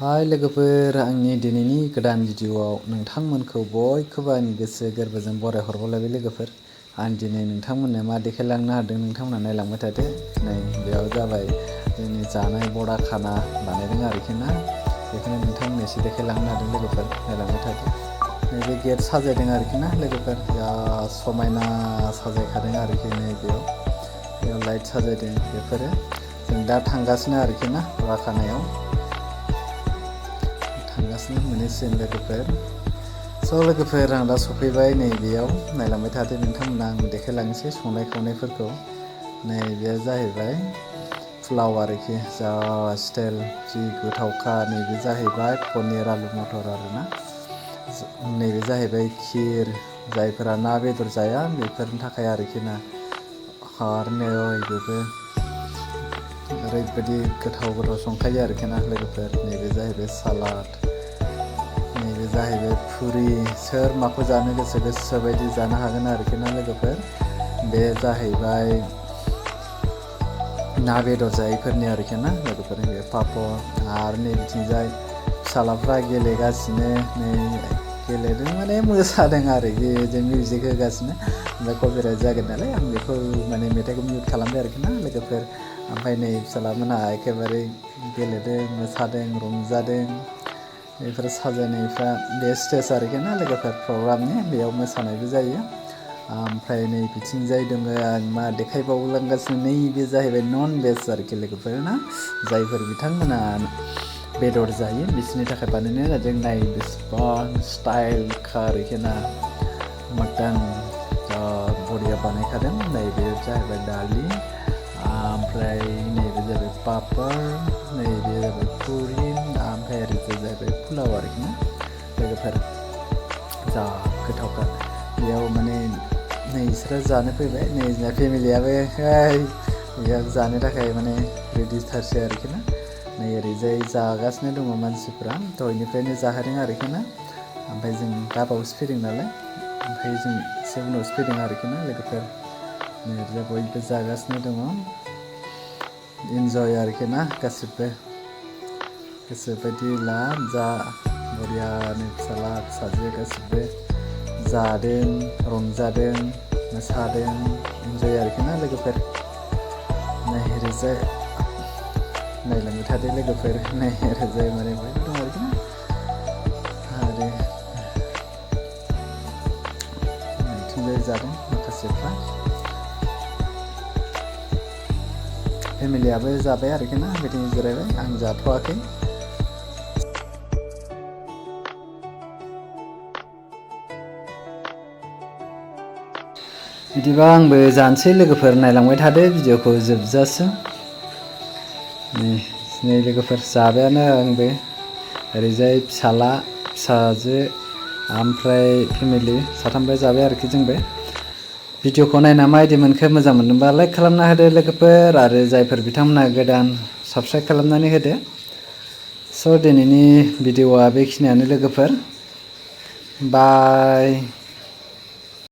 हाय लोगोफोर, आंनि दिनैनि गोदान भिडिअआव नोंथांमोनखौ बयखौबो आंनि गोसो गोरबोजों बरायहरबावलायबाय लोगोफोर। आं दिनै नोंथांमोननो मा देखायलांनो हादों नोंथांमोना नायलांबाय थादो। नै बेयाव जाबाय जोंनि जानाय बड़ा खाना बानायदों आरोखि ना। बेखौनो नोंथांमोननो एसे देखायलांनो हादों लोगोफोर, नायलांबाय थादो। नैबे गेट साजायदों आरोखि ना लोगोफोर, जा समायना साजायखादों आरोखि। नै बेयाव लाइट साजायदों। बेफोरो जों दा थांगासिनो आरोखि ना बड़ा खानायाव थांगासिनो मोनहैसिगोन लोगोफोर। लोगोफोर आं दा सफैबाय। नै बेयाव नायलांबाय थादो नोंथांमोना, आं देखायलांनोसै संनाय खावनायफोरखौ। नै बेयो जाहैबाय पुलाव आरोखि, जा स्टाइल जि गोथावखा। नैबे जाहैबाय पनिर आलु मटर आरोना। नैबे जाहैबाय खिर, जायफोरा ना बेदर जाया बेफोरनि थाखाय आरोखि ना। आरो नै बेबो ओरैबायदि गोथाव संखायो आरोखि ना लोगोफोर। नैबे जाहैबाय सालाद, नैबे जाहैबाय पुरि। सोर माखौ जानो गोसो बायदि जानो हागोन आरोखि ना लोगोफोर। बे जाहैबाय ना बेदर जायैफोरनि आरोखि ना लोगोफोर। बे पापर आरो नै बिथिंजाय फिसालाफ्रा गेलेगासिनो। नै गेलेदों माने मोसादों आरोखि, जों मिउजिक होगासिनो। ओमफ्राय कपिराइट जागोन नालाय आं बेखौ माने मेथाइखौ मिउट खालामबाय आरोखि ना लोगोफोर। ओमफ्राय नै फिसालामोनहा एखेबारे गेलेदों, मोसादों, रंजादों। बेफोर साजायनायफ्रा बे स्टेज आरोखि ना लोगोफोर प्रग्रामनि, बेयाव मोसानायबो जायो। ओमफ्राय नै बिथिंजाय दङ, आं मा देखायबावलांगासिनो, नैबे जाहैबाय नन भेज आरोखि लोगोफोर ना। जायफोर बिथांमोना बेदर जायो बिसोरनि थाखाय बानायनाय जादों। नाय बेसेबां स्टाइलखा आरोखि ना, मटन जा बरिया बानायखादों। नै बे जाहैबाय दालि, ओमफ्राय नैबे जाहैबाय पापर, नैबे जाहैबाय पुरि, ओमफ्राय ओरैजाय जाहैबाय पुलाव आरोखि ना लोगोफोर। जा गोथावखा। बेयाव माने नै बिसोरो जानो फैबाय। नै जोंना फेमिलियाबो बेयाव जानो थाखाय माने रेडिथारसै आरोखि ना। नै ओरैजाय जागासिनो दङ मानसिफ्रा, दहायनिफ्रायनो जाहोदों आरोखि ना। ओमफ्राय जों दा बावैसो फैदों नालाय, ओमफ्राय जों एसे उनावसो फैदों आरोखि ना लोगोफोर। नै ओरैजाय बयबो जागासिनो दङ, इन्जय आरोखि ना गासिबो। गोसोबायदि ला जा, बरियानो फिसाला फिसाजो गासिबो जादों, रंजादों, मोसादों, इन्जय आरोखि ना लोगोफोर। नै ओरैजाय नायलांबाय थादो लोगोफोर। नै ओरैजाय माने बयबो दं आरोखि ना। आरो नैथिंजाय जादों माखासेफ्रा, फेमिलियाबो जाबाय आरोखि ना। बिथिं जिरायबाय, आं जाथ'वाखै। बिदिबा आंबो जानोसै लोगोफोर, नायलांबाय थादो भिडिअखौ जोबजासिम। नै लोगोफोर जाबायानो आंबो। ओरैजाय फिसाला फिसाजो ओमफ्राय फेमिलि साथामबो जाबाय आरोखि जोंबो। भिडिअखौ नायना माबायदि मोनखो, मोजां मोनदोंबा लाइक खालामना होदो लोगोफोर, आरो जायफोर बिथांमोनहा गोदान साबस्क्राइब खालामनानै होदो। दिनैनि भिडिअआ बेखिनियानो लोगोफोर, बाय।